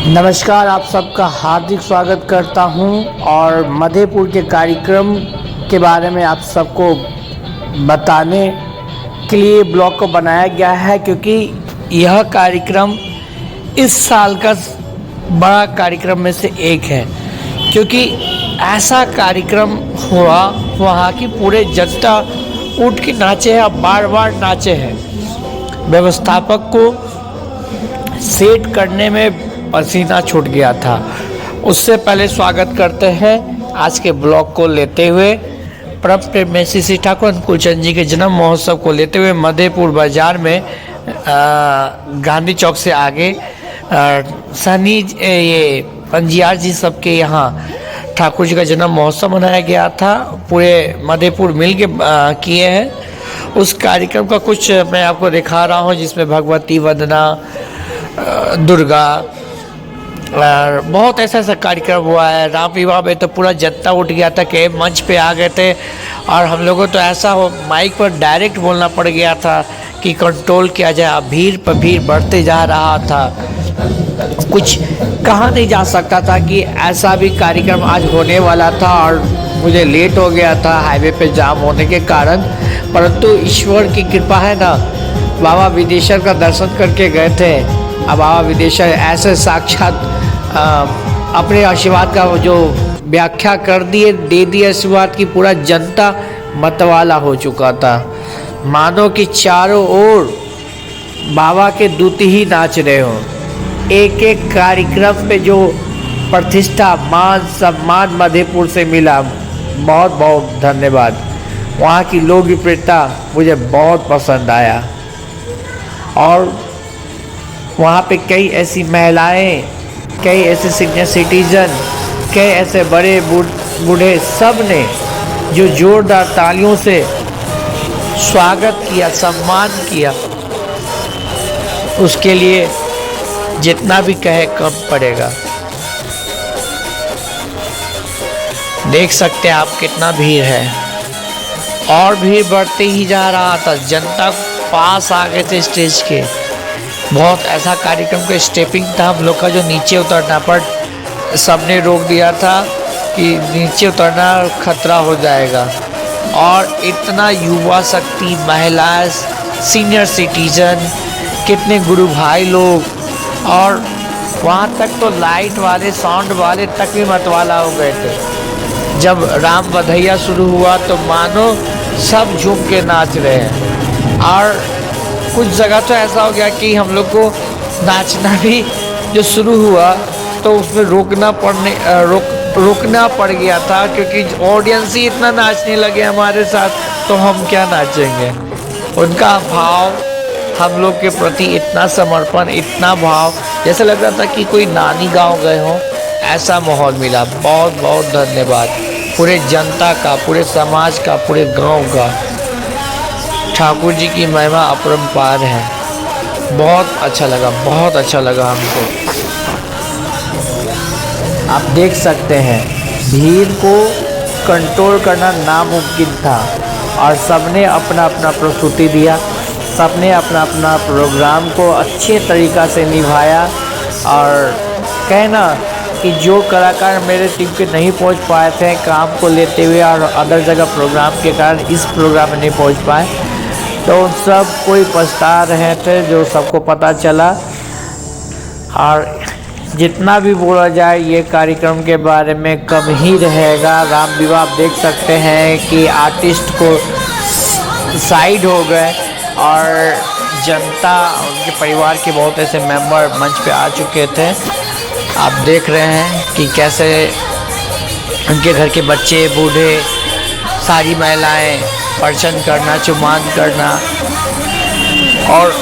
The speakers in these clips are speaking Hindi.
नमस्कार, आप सबका हार्दिक स्वागत करता हूं और मधेपुर के कार्यक्रम के बारे में आप सबको बताने के लिए ब्लॉग को बनाया गया है, क्योंकि यह कार्यक्रम इस साल का बड़ा कार्यक्रम में से एक है। क्योंकि ऐसा कार्यक्रम हुआ वहाँ की पूरे जनता उठ के नाचे हैं और बार बार नाचे हैं। व्यवस्थापक को सेट करने में पसीना छूट गया था। उससे पहले स्वागत करते हैं आज के ब्लॉग को लेते हुए परम प्रेमसी श्री ठाकुर अनुकूलचंद जी के जन्म महोत्सव को लेते हुए मधेपुर बाजार में गांधी चौक से आगे सनी ये पंजियार जी सबके यहाँ ठाकुर जी का जन्म महोत्सव मनाया गया था। पूरे मधेपुर मिल के किए हैं। उस कार्यक्रम का कुछ मैं आपको दिखा रहा हूँ, जिसमें भगवती वंदना, दुर्गा और बहुत ऐसा कार्यक्रम हुआ है। राम विवाह में तो पूरा जनता उठ गया था कि मंच पे आ गए थे और हम लोगों तो ऐसा हो माइक पर डायरेक्ट बोलना पड़ गया था कि कंट्रोल किया जाए। भीड़ पर भीड़ बढ़ते जा रहा था, कुछ कहा नहीं जा सकता था कि ऐसा भी कार्यक्रम आज होने वाला था। और मुझे लेट हो गया था हाईवे पे जाम होने के कारण, परंतु ईश्वर की कृपा है ना। बाबा विदेश्वर का दर्शन करके गए थे। अब बाबा विदेश्वर ऐसे साक्षात अपने आशीर्वाद का जो व्याख्या कर दिए, दे दिए आशीर्वाद की। पूरा जनता मतवाला हो चुका था, मानो कि चारों ओर बाबा के दूत ही नाच रहे हो। एक एक कार्यक्रम पे जो प्रतिष्ठा, मान सम्मान मधेपुर से मिला, बहुत बहुत धन्यवाद। वहाँ की लोकप्रियता मुझे बहुत पसंद आया। और वहाँ पे कई ऐसी महिलाएं, कई ऐसे सीनियर सिटीजन, कई ऐसे बड़े बूढ़े, सब ने जो जोरदार तालियों से स्वागत किया, सम्मान किया, उसके लिए जितना भी कहे कम पड़ेगा। देख सकते हैं आप कितना भीड़ है और भीड़ बढ़ते ही जा रहा था। जनता पास आ गए थे स्टेज के। बहुत ऐसा कार्यक्रम का स्टेपिंग था हम लोग का, जो नीचे उतरना पर सबने रोक दिया था कि नीचे उतरना खतरा हो जाएगा। और इतना युवा शक्ति, महिलाएं, सीनियर सिटीजन, कितने गुरु भाई लोग, और वहाँ तक तो लाइट वाले, साउंड वाले तक भी मतवाला हो गए थे। जब राम बधैया शुरू हुआ तो मानो सब झूम के नाच रहे हैं। और कुछ जगह तो ऐसा हो गया कि हम लोग को नाचना भी जो शुरू हुआ तो उसमें रोकना पड़ गया था, क्योंकि ऑडियंस ही इतना नाचने लगे हमारे साथ, तो हम क्या नाचेंगे। उनका भाव हम लोग के प्रति, इतना समर्पण, इतना भाव, जैसे लग रहा था कि कोई नानी गांव गए हों, ऐसा माहौल मिला। बहुत बहुत धन्यवाद पूरे जनता का, पूरे समाज का, पूरे गांव का। ठाकुर जी की महिमा अपरंपार है। बहुत अच्छा लगा, बहुत अच्छा लगा हमको। आप देख सकते हैं भीड़ को कंट्रोल करना नामुमकिन था और सबने अपना अपना प्रस्तुति दिया, सबने अपना अपना प्रोग्राम को अच्छे तरीक़ा से निभाया। और कहना कि जो कलाकार मेरे टीम के नहीं पहुंच पाए थे काम को लेते हुए और अदर जगह प्रोग्राम के कारण इस प्रोग्राम में नहीं पहुंच पाए, तो उन सब कोई पछता रहे थे, जो सबको पता चला। और जितना भी बोला जाए ये कार्यक्रम के बारे में कम ही रहेगा। राम विवाह आप देख सकते हैं कि आर्टिस्ट को साइड हो गए और जनता, उनके परिवार के बहुत ऐसे मेंबर मंच पे आ चुके थे। आप देख रहे हैं कि कैसे उनके घर के बच्चे, बूढ़े, सारी महिलाएं प्रदर्शन करना, चुमान करना। और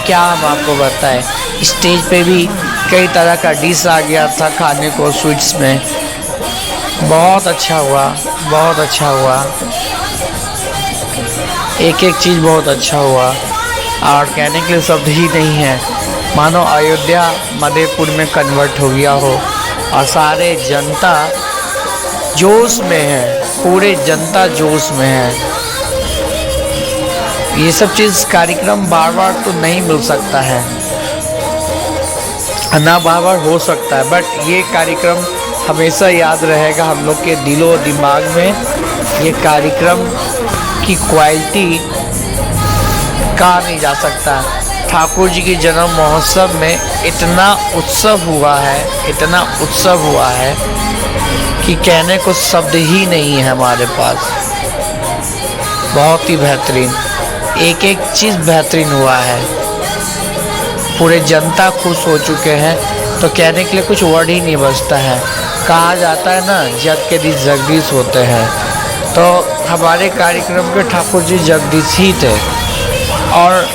क्या हम आपको बताएं, स्टेज पे भी कई तरह का डिश आ गया था खाने को, स्वीट्स में। बहुत अच्छा हुआ, बहुत अच्छा हुआ, एक एक चीज़ बहुत अच्छा हुआ। और कहने के लिए शब्द ही नहीं है, मानो अयोध्या मधेपुर में कन्वर्ट हो गया हो। और सारे जनता जोश में है, पूरे जनता जोश में है। ये सब चीज़ कार्यक्रम बार बार तो नहीं मिल सकता है। ना बार हो सकता है, बट ये कार्यक्रम हमेशा याद रहेगा हम लोग के दिलो दिमाग में। ये कार्यक्रम की क्वालिटी कहा नहीं जा सकता। ठाकुर जी के जन्म महोत्सव में इतना उत्सव हुआ है, इतना उत्सव हुआ है कि कहने को शब्द ही नहीं है हमारे पास। बहुत ही बेहतरीन, एक एक चीज़ बेहतरीन हुआ है। पूरे जनता खुश हो चुके हैं, तो कहने के लिए कुछ वर्ड ही नहीं बचता है। कहा जाता है ना, जग के दिल जगदीश होते हैं, तो हमारे कार्यक्रम के ठाकुर जी जगदीश ही थे। और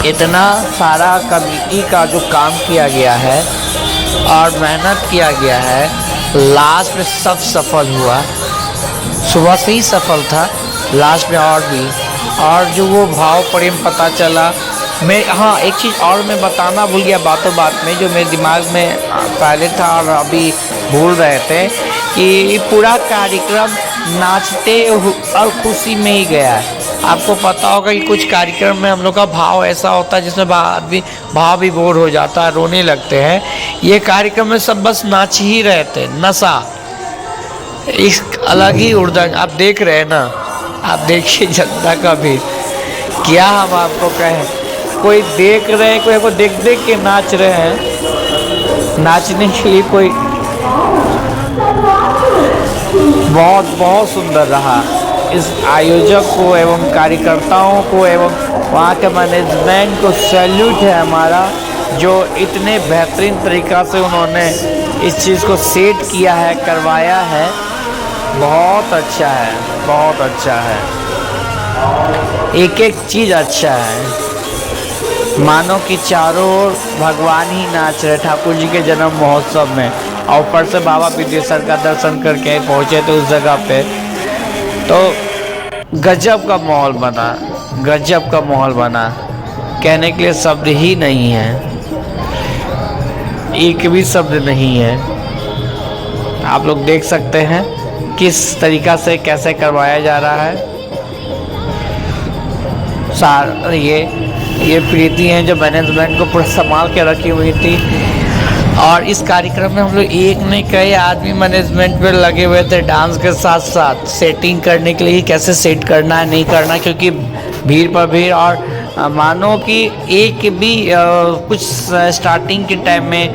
इतना सारा कमेटी का जो काम किया गया है और मेहनत किया गया है, लास्ट में सब सफल हुआ। सुबह से ही सफल था, लास्ट में और भी। और जो वो भाव प्रेम पता चला। मैं हाँ, एक चीज़ और मैं बताना भूल गया बातों बात में, जो मेरे दिमाग में पहले था और अभी भूल रहे थे, कि पूरा कार्यक्रम नाचते और खुशी में ही गया है। आपको पता होगा कि कुछ कार्यक्रम में हम लोग का भाव ऐसा होता है जिसमें भाव भी बोर हो जाता है, रोने लगते हैं। ये कार्यक्रम में सब बस नाच ही रहे थे, नशा, इस अलग ही उड़दंग। आप देख रहे हैं ना, आप देखिए जनता का भी, क्या हम आपको कहें। कोई देख रहे हैं, कोई को देख देख के नाच रहे हैं। नाचने के लिए कोई बहुत सुंदर रहा। इस आयोजक को एवं कार्यकर्ताओं को एवं वहाँ के मैनेजमेंट को सैल्यूट है हमारा, जो इतने बेहतरीन तरीक़ा से उन्होंने इस चीज़ को सेट किया है, करवाया है। बहुत अच्छा है, बहुत अच्छा है, एक एक चीज़ अच्छा है। मानो कि चारों ओर भगवान ही नाच रहे ठाकुर जी के जन्म महोत्सव में। और ऊपर से बाबा विदेश्वर का दर्शन करके पहुँचे थे उस जगह पे, तो गजब का माहौल बना, गजब का माहौल बना। कहने के लिए शब्द ही नहीं है, एक भी शब्द नहीं है। आप लोग देख सकते हैं किस तरीक़ा से कैसे करवाया जा रहा है। ये प्रीति हैं जो मैनेजमेंट को पूरा संभाल के रखी हुई थी। और इस कार्यक्रम में हम लोग एक नहीं कई आदमी मैनेजमेंट पे लगे हुए थे, डांस के साथ साथ सेटिंग करने के लिए, कैसे सेट करना है नहीं करना, क्योंकि भीड़ पर भीड़। और मानो कि एक भी कुछ स्टार्टिंग के टाइम में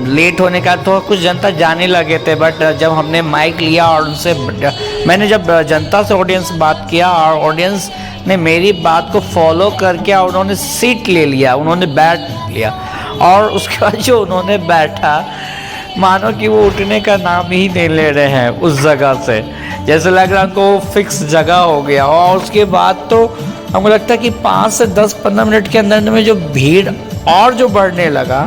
लेट होने का तो कुछ जनता जाने लगे थे, बट जब हमने माइक लिया और उनसे मैंने जब जनता से ऑडियंस बात किया और ऑडियंस ने मेरी बात को फॉलो करके और उन्होंने सीट ले लिया, उन्होंने बैठ लिया। और उसके बाद जो उन्होंने बैठा, मानो कि वो उठने का नाम ही नहीं ले रहे हैं उस जगह से, जैसे लग रहा उनको फिक्स जगह हो गया। और उसके बाद तो हमको लगता है कि 5 से 10-15 मिनट के अंदर में जो भीड़ और जो बढ़ने लगा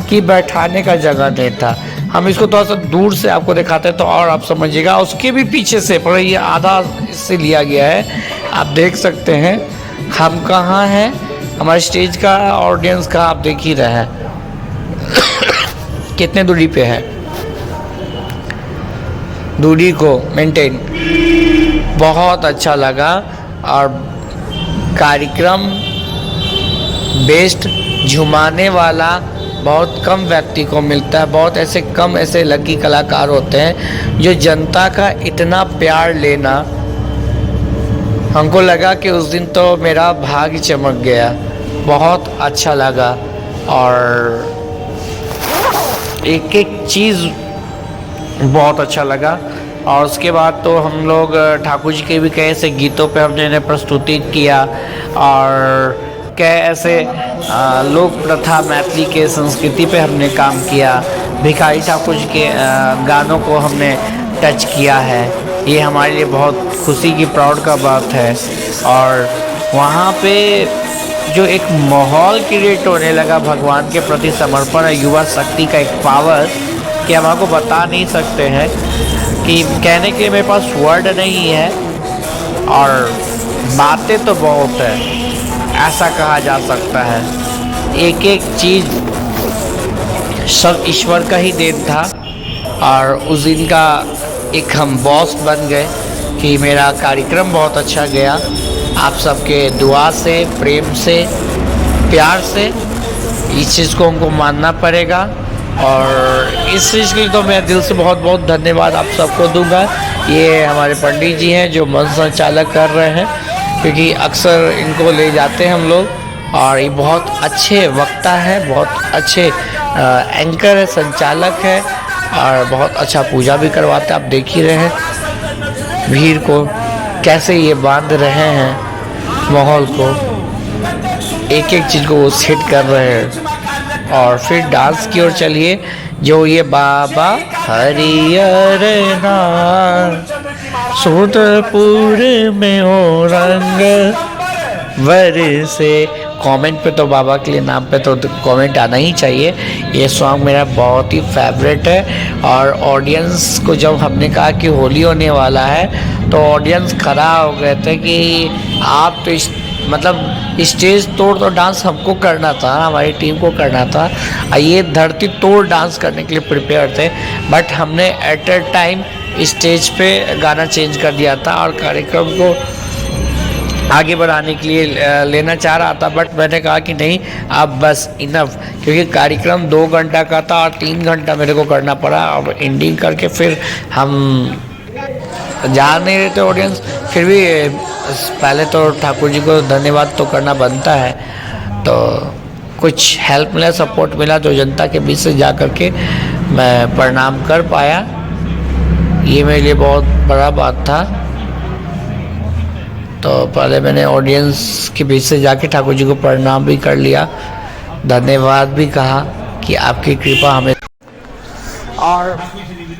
कि बैठाने का जगह नहीं था। हम इसको थोड़ा सा दूर से आपको दिखाते हैं तो और आप समझिएगा। उसके भी पीछे से, पर ये आधा इससे लिया गया है, आप देख सकते हैं हम कहाँ हैं, हमारे स्टेज का ऑडियंस का आप देख ही रहे हैं कितने दूरी पे है। दूरी को मेंटेन बहुत अच्छा लगा। और कार्यक्रम बेस्ट, झुमाने वाला बहुत कम व्यक्ति को मिलता है। बहुत ऐसे कम ऐसे लकी कलाकार होते हैं जो जनता का इतना प्यार लेना। हमको लगा कि उस दिन तो मेरा भाग्य चमक गया, बहुत अच्छा लगा। और एक एक चीज़ बहुत अच्छा लगा। और उसके बाद तो हम लोग ठाकुर जी के भी कई ऐसे गीतों पे हमने प्रस्तुति किया, और कई ऐसे लोक प्रथा मैथिली के संस्कृति पे हमने काम किया। भिखारी ठाकुर जी के गानों को हमने टच किया है। ये हमारे लिए बहुत खुशी की, प्राउड का बात है। और वहाँ पे जो एक माहौल क्रिएट होने लगा भगवान के प्रति समर्पण है, युवा शक्ति का एक पावर कि हम आपको बता नहीं सकते हैं, कि कहने के लिए मेरे पास वर्ड नहीं है। और बातें तो बहुत है, ऐसा कहा जा सकता है। एक एक चीज़ सब ईश्वर का ही देन था। और उस दिन का एक हम बॉस बन गए कि मेरा कार्यक्रम बहुत अच्छा गया। आप सबके दुआ से, प्रेम से, प्यार से इस चीज़ को हमको मानना पड़ेगा। और इस चीज़ के लिए तो मैं दिल से बहुत बहुत धन्यवाद आप सबको दूंगा। ये हमारे पंडित जी हैं जो मंच संचालक कर रहे हैं, क्योंकि अक्सर इनको ले जाते हैं हम लोग। और ये बहुत अच्छे वक्ता है, बहुत अच्छे एंकर है, संचालक है, और बहुत अच्छा पूजा भी करवाते हैं। आप देख ही रहे हैं भीड़ को कैसे ये बांध रहे हैं, माहौल को एक एक चीज़ को वो सेट कर रहे हैं। और फिर डांस की ओर चलिए, जो ये बाबा हरियर नार सोदपुर में हो रंग बरसे। कमेंट पे तो बाबा के लिए नाम पे तो कमेंट आना ही चाहिए। ये सॉन्ग मेरा बहुत ही फेवरेट है। और ऑडियंस को जब हमने कहा कि होली होने वाला है तो ऑडियंस खड़ा हो गए थे कि आप तो मतलब स्टेज तोड़ तो डांस हमको करना था, हमारी टीम को करना था। ये धरती तोड़ डांस करने के लिए प्रिपेयर थे, बट हमने एट अ टाइम स्टेज पे गाना चेंज कर दिया था और कार्यक्रम को आगे बढ़ाने के लिए लेना चाह रहा था। बट मैंने कहा कि नहीं, अब बस इनफ, क्योंकि कार्यक्रम 2 घंटा का था और 3 घंटा मेरे को करना पड़ा। और एंडिंग करके फिर हम जा नहीं रहे थे ऑडियंस, फिर भी पहले तो ठाकुर जी को धन्यवाद तो करना बनता है। तो कुछ हेल्प मिला, सपोर्ट मिला, जो जनता के बीच से जा कर के मैं प्रणाम कर पाया, ये मेरे लिए बहुत बड़ा बात था। तो पहले मैंने ऑडियंस के बीच से जाके ठाकुर जी को प्रणाम भी कर लिया, धन्यवाद भी कहा कि आपकी कृपा हमें। और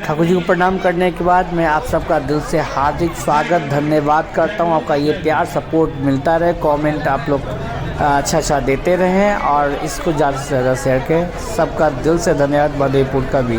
ठाकुर जी को प्रणाम करने के बाद मैं आप सबका दिल से हार्दिक स्वागत धन्यवाद करता हूँ। आपका ये प्यार सपोर्ट मिलता रहे, कमेंट आप लोग अच्छा देते रहें और इसको ज़्यादा से ज़्यादा शेयर करें। सबका दिल से धन्यवाद। मधेपुर का भी।